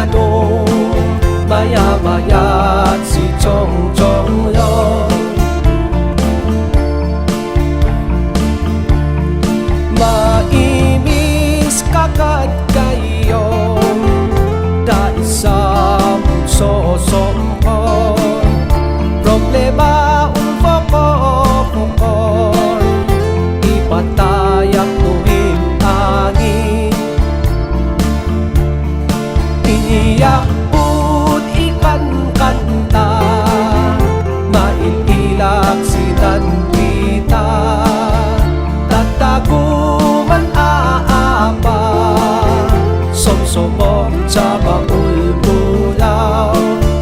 Jano maya-maya si Chong Chong Yon maimis kagat kayo dahil sa sosompon problema umfokokokon ipatayak tuwing angin iniyak ud ikan kanta maililak sinan kita tataguman aapa somsomok sa baulbulaw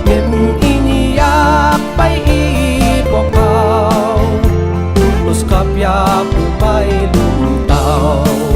ngem iniyak pa'y ipokaw ulos kapya kumay lumitaw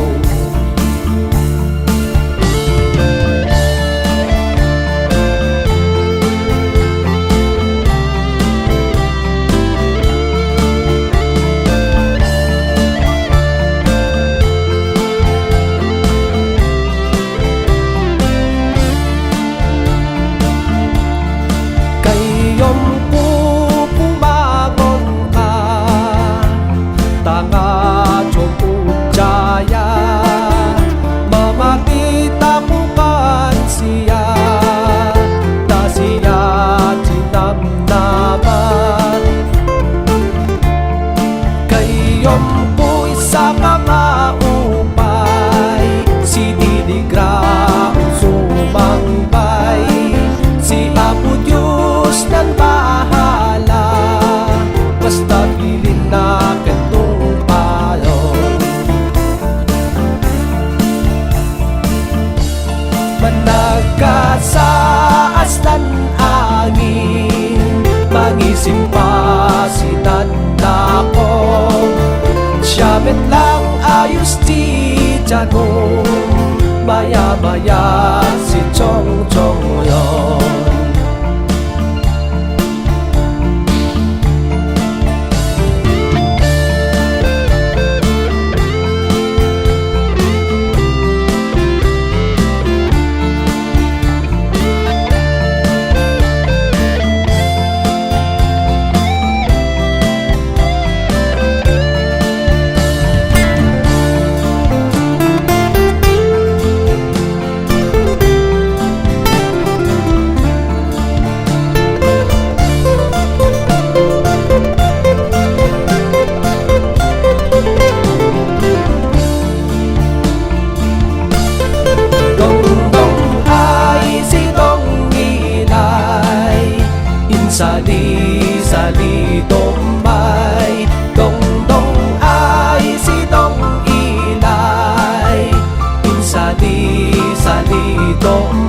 sa aslan angin mangisim pa sinanda ko siyamit lang ayos di Jano maya-maya si Chong Chong Yon sali dombay dong dong ay si dong ilay sali dong